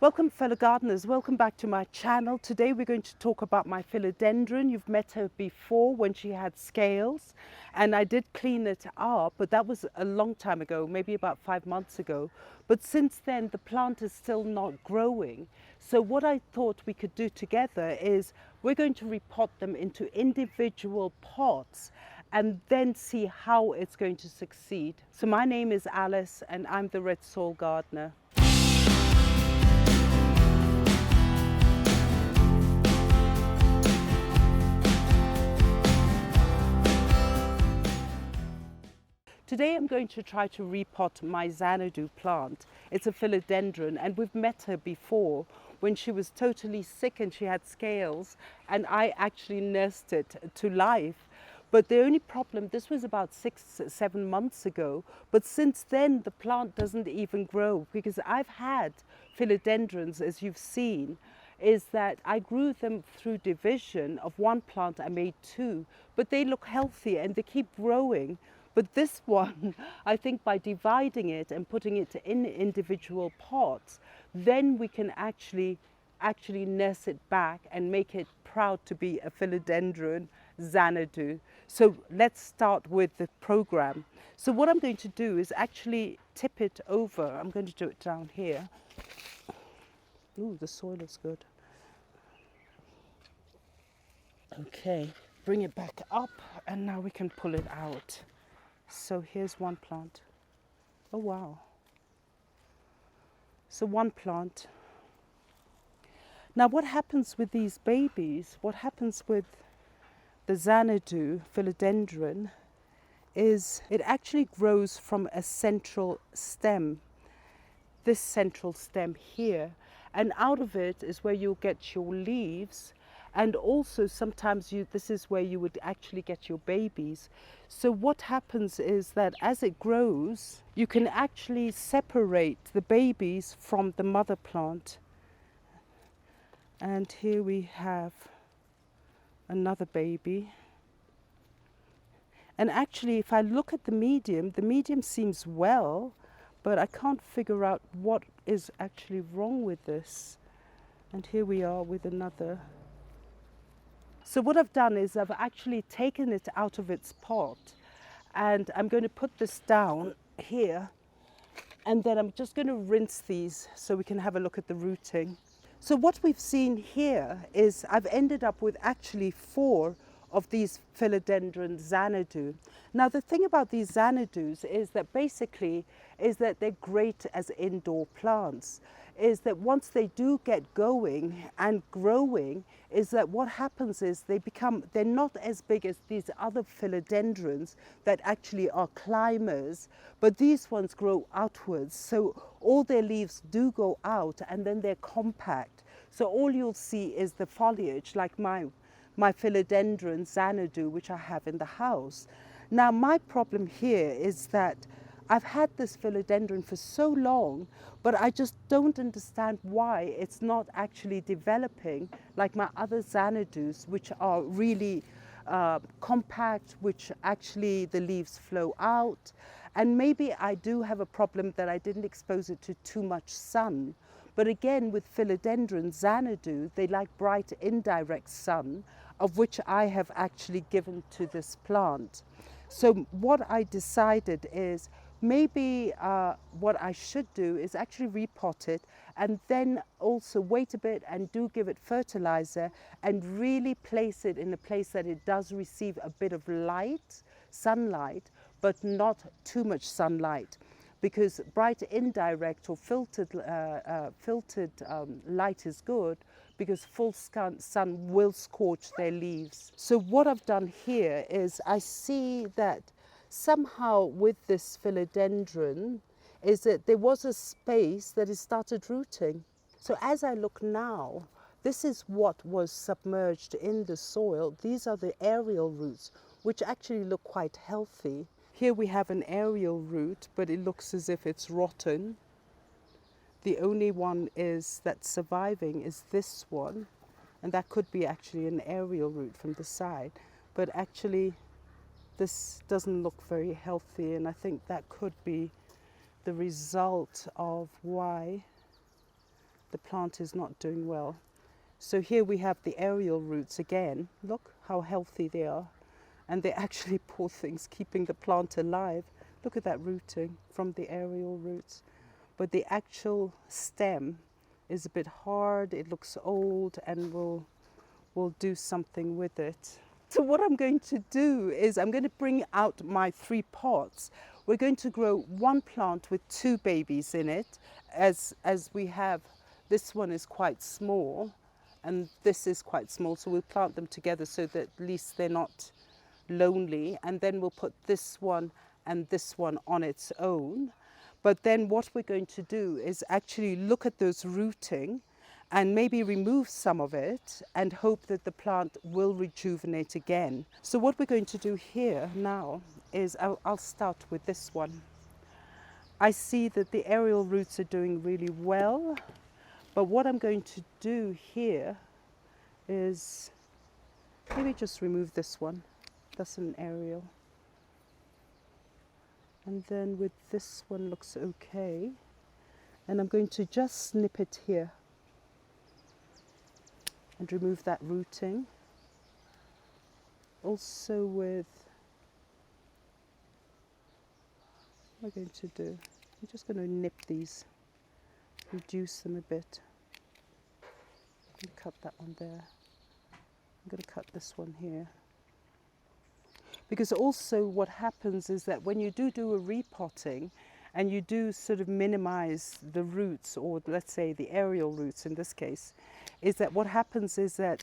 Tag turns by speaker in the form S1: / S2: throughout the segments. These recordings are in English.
S1: Welcome fellow gardeners, welcome back to my channel. Today we're going to talk about my philodendron. You've met her before when she had scales and I did clean it up, but that was a long time ago, maybe about 5 months ago. But since then the plant is still not growing. So what I thought we could do together is we're going to repot them into individual pots and then see how it's going to succeed. So my name is Alice and I'm the Red Soil Gardener. Today I'm going to try to repot my Xanadu plant. It's a philodendron and we've met her before when she was totally sick and she had scales and I actually nursed it to life. But the only problem, this was about 6-7 months ago, but since then the plant doesn't even grow because I've had philodendrons, as you've seen, is that I grew them through division. Of one plant I made 2, but they look healthy and they keep growing. But this one, I think by dividing it and putting it in individual pots, then we can actually nurse it back and make it proud to be a Philodendron Xanadu. So let's start with the program. So what I'm going to do is actually tip it over. I'm going to do it down here. Ooh, the soil is good. Okay, bring it back up and now we can pull it out. So here's one plant. Oh wow. So one plant. Now what happens with these babies, what happens with the Xanadu philodendron is it actually grows from a central stem. This central stem here, and out of it is where you'll get your leaves. And also sometimes this is where you would actually get your babies. So what happens is that as it grows, you can actually separate the babies from the mother plant. And here we have another baby. And actually, if I look at the medium seems well, but I can't figure out what is actually wrong with this. And here we are with another. So what I've done is I've actually taken it out of its pot and I'm going to put this down here and then I'm just going to rinse these so we can have a look at the rooting. So what we've seen here is I've ended up with actually 4 of these Philodendron Xanadu. Now the thing about these Xanadus is that basically they're great as indoor plants. Is that once they do get going and growing, is that what happens is they're not as big as these other philodendrons that actually are climbers, but these ones grow outwards. So all their leaves do go out and then they're compact. So all you'll see is the foliage, like my Philodendron Xanadu, which I have in the house. Now my problem here is that I've had this philodendron for so long, but I just don't understand why it's not actually developing like my other Xanadus, which are really compact, which actually the leaves flow out. And maybe I do have a problem that I didn't expose it to too much sun. But again, with Philodendron Xanadu, they like bright indirect sun, of which I have actually given to this plant. So what I decided is maybe what I should do is actually repot it and then also wait a bit and do give it fertilizer and really place it in a place that it does receive a bit of light, sunlight, but not too much sunlight. Because bright indirect or filtered light is good because full sun will scorch their leaves. So what I've done here is I see that somehow with this philodendron is that there was a space that it started rooting. So as I look now, this is what was submerged in the soil. These are the aerial roots, which actually look quite healthy. Here we have an aerial root, but it looks as if it's rotten. The only one that's surviving is this one, and that could be actually an aerial root from the side. But actually, this doesn't look very healthy, and I think that could be the result of why the plant is not doing well. So here we have the aerial roots again. Look how healthy they are. And they're actually, poor things, keeping the plant alive. Look at that rooting from the aerial roots. But the actual stem is a bit hard, it looks old, and we'll do something with it. So what I'm going to do is I'm going to bring out my 3 pots. We're going to grow one plant with 2 babies in it, as we have, this one is quite small and this is quite small, so we'll plant them together so that at least they're not lonely, and then we'll put this one and this one on its own. But then what we're going to do is actually look at those rooting and maybe remove some of it and hope that the plant will rejuvenate again. So what we're going to do here now is I'll start with this one. I see that the aerial roots are doing really well, but what I'm going to do here is maybe just remove this one. That's an aerial. And then with this one looks okay. And I'm going to just snip it here and remove that rooting. Also with, what am I going to do? I'm just going to nip these, reduce them a bit. I'm going to cut that one there. I'm going to cut this one here. Because also what happens is that when you do a repotting and you do sort of minimize the roots, or let's say the aerial roots in this case, is that what happens is that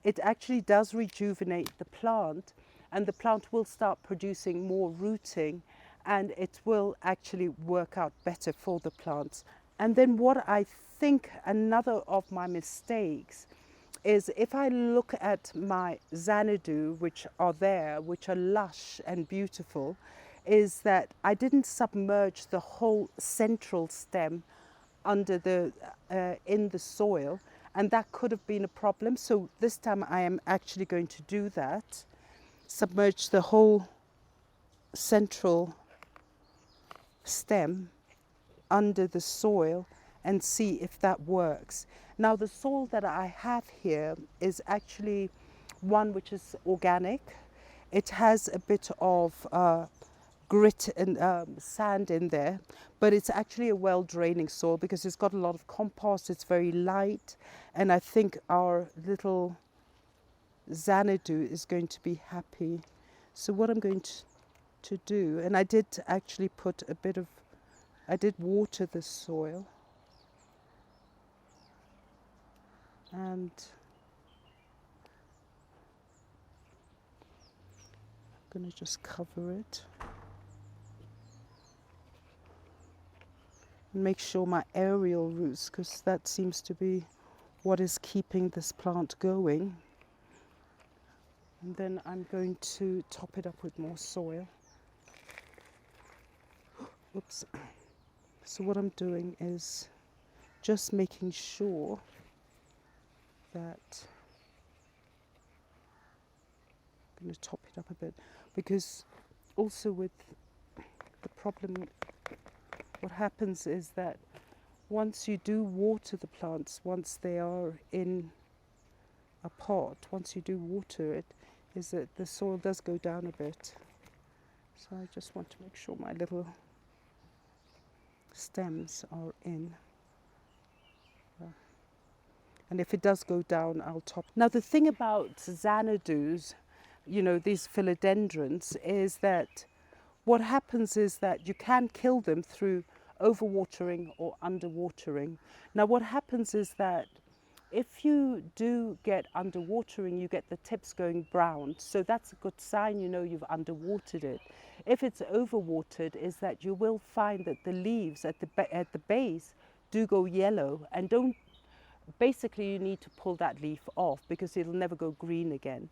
S1: it actually does rejuvenate the plant, and the plant will start producing more rooting, and it will actually work out better for the plants. And then what I think another of my mistakes is, if I look at my Xanadu, which are there, which are lush and beautiful, is that I didn't submerge the whole central stem under the in the soil, and that could have been a problem. So this time I am actually going to do that, submerge the whole central stem under the soil and see if that works. Now the soil that I have here is actually one which is organic. It has a bit of grit and sand in there, but it's actually a well-draining soil because it's got a lot of compost, it's very light, and I think our little Xanadu is going to be happy. So what I'm going to do, and I did actually put a bit of, I did water the soil, and I'm going to just cover it and make sure my aerial roots, because that seems to be what is keeping this plant going. And then I'm going to top it up with more soil. Oops. So what I'm doing is just making sure that I'm going to top it up a bit, because also with the problem, what happens is that once you do water the plants, once they are in a pot, once you do water it, is that the soil does go down a bit. So I just want to make sure my little stems are in. And if it does go down, I'll top. Now the thing about Xanadus, you know, these philodendrons, is that what happens is that you can kill them through overwatering or underwatering. Now what happens is that if you do get underwatering, you get the tips going brown. So that's a good sign, you know, you've underwatered it. If it's overwatered, is that you will find that the leaves at the base do go yellow, and don't, basically you need to pull that leaf off because it'll never go green again.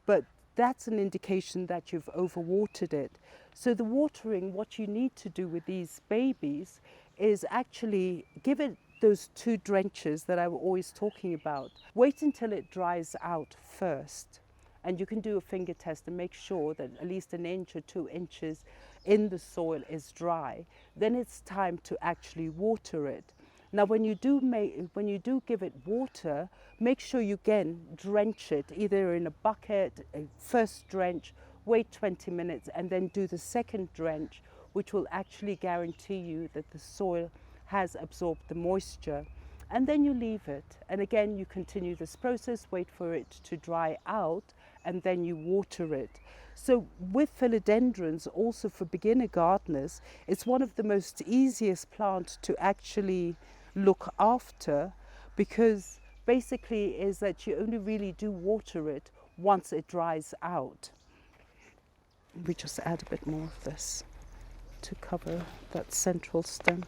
S1: But that's an indication that you've overwatered it. So the watering, what you need to do with these babies is actually give it those 2 drenches that I was always talking about. Wait until it dries out first, and you can do a finger test and make sure that at least 1 inch or 2 inches in the soil is dry. Then it's time to actually water it. Now when you do give it water, make sure you again drench it either in a bucket, a first drench, wait 20 minutes and then do the second drench, which will actually guarantee you that the soil has absorbed the moisture. And then you leave it, and again you continue this process, wait for it to dry out, and then you water it. So with philodendrons, also for beginner gardeners, it's one of the most easiest plants to actually look after, because basically is that you only really do water it once it dries out. We just add a bit more of this to cover that central stem.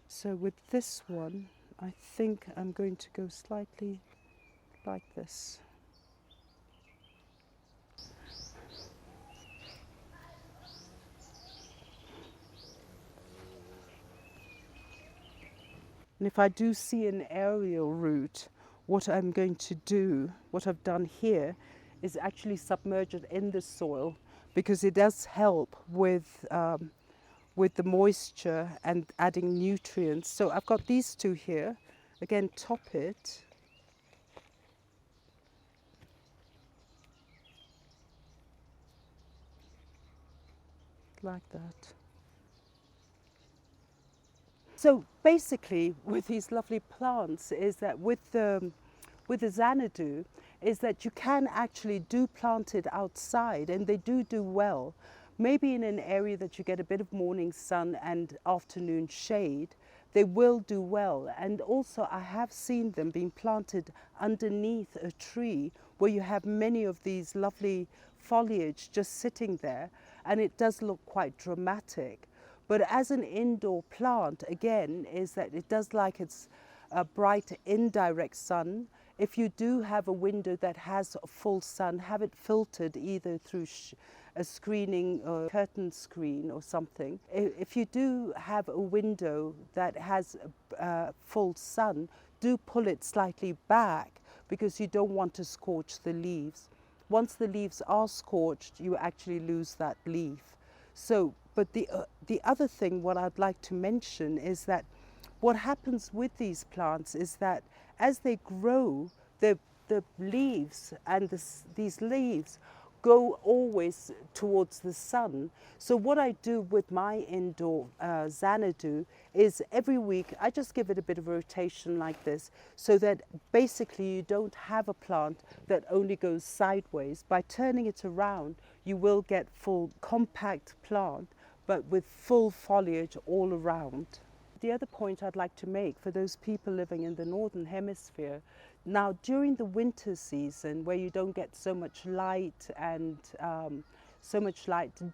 S1: So with this one, I think I'm going to go slightly like this. And if I do see an aerial root, what I'm going to do, what I've done here, is actually submerge it in the soil, because it does help with the moisture and adding nutrients. So I've got these two here. Again, top it. Like that. So basically with these lovely plants is that with the Xanadu is that you can actually do plant it outside, and they do well. Maybe in an area that you get a bit of morning sun and afternoon shade, they will do well. And also I have seen them being planted underneath a tree where you have many of these lovely foliage just sitting there, and it does look quite dramatic. But as an indoor plant, again, is that it does like its bright indirect sun. If you do have a window that has full sun, have it filtered either through a screening or curtain screen or something. If you do have a window that has full sun, do pull it slightly back, because you don't want to scorch the leaves. Once the leaves are scorched, you actually lose that leaf. So, but the other thing what I'd like to mention is that what happens with these plants is that as they grow, the leaves and these leaves go always towards the sun. So what I do with my indoor Xanadu is every week I just give it a bit of a rotation like this, so that basically you don't have a plant that only goes sideways. By turning it around, you will get full compact plant, but with full foliage all around. The other point I'd like to make for those people living in the Northern Hemisphere, now during the winter season where you don't get so much light and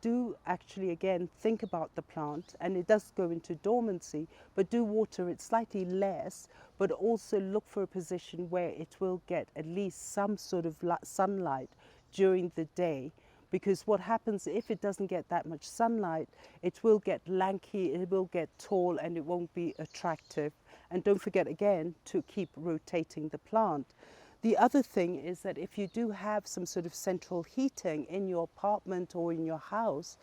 S1: do actually again think about the plant, and it does go into dormancy, but do water it slightly less, but also look for a position where it will get at least some sort of sunlight during the day. Because what happens if it doesn't get that much sunlight, it will get lanky, it will get tall, and it won't be attractive. And don't forget again to keep rotating the plant. The other thing is that if you do have some sort of central heating in your apartment or in your house,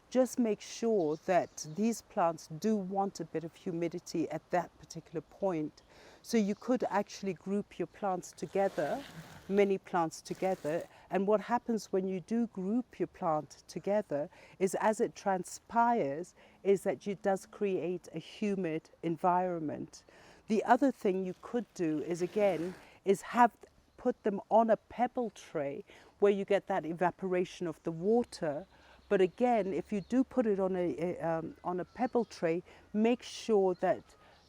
S1: just make sure that these plants do want a bit of humidity at that particular point. So you could actually group your plants together, many plants together, and what happens when you do group your plant together is as it transpires is that it does create a humid environment. The other thing you could do is again is put them on a pebble tray where you get that evaporation of the water. But again, if you do put it on a pebble tray, make sure that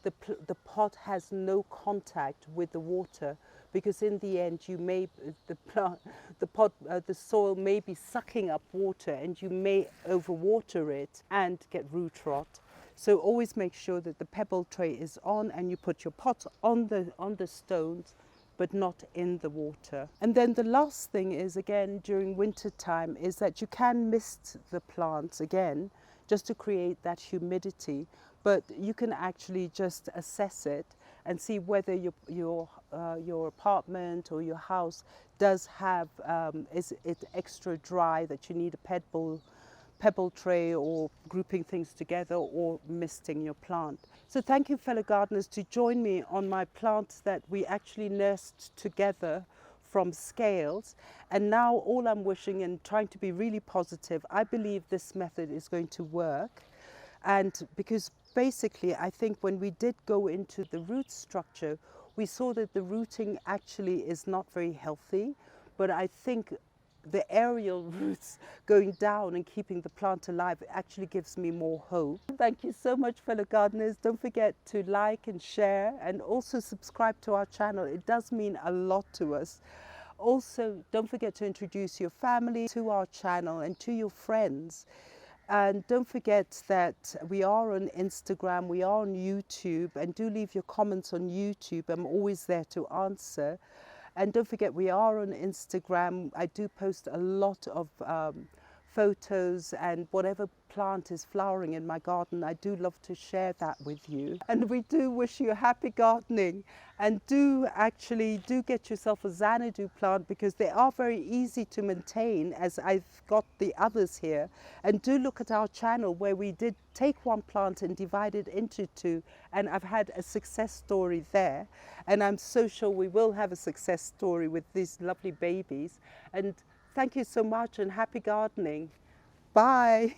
S1: the pot has no contact with the water, because in the end the soil may be sucking up water and you may overwater it and get root rot. So always make sure that the pebble tray is on and you put your pot on the stones, but not in the water. And then the last thing is, again, during winter time, is that you can mist the plants again, just to create that humidity, but you can actually just assess it and see whether your apartment or your house does have, is it extra dry that you need a pebble tray or grouping things together or misting your plant. So thank you, fellow gardeners, to join me on my plants that we actually nursed together from scales. And now all I'm wishing and trying to be really positive, I believe this method is going to work. And because basically I think when we did go into the root structure, we saw that the rooting actually is not very healthy, but I think the aerial roots going down and keeping the plant alive actually gives me more hope. Thank you so much, fellow gardeners. Don't forget to like and share and also subscribe to our channel. It does mean a lot to us. Also, don't forget to introduce your family to our channel and to your friends. And don't forget that we are on Instagram, we are on YouTube, and do leave your comments on YouTube. I'm always there to answer. And don't forget, we are on Instagram. I do post a lot of photos, and whatever plant is flowering in my garden, I do love to share that with you. And we do wish you happy gardening, and do get yourself a Xanadu plant, because they are very easy to maintain, as I've got the others here. And do look at our channel where we did take one plant and divide it into two, and I've had a success story there, and I'm so sure we will have a success story with these lovely babies. And thank you so much, and happy gardening. Bye.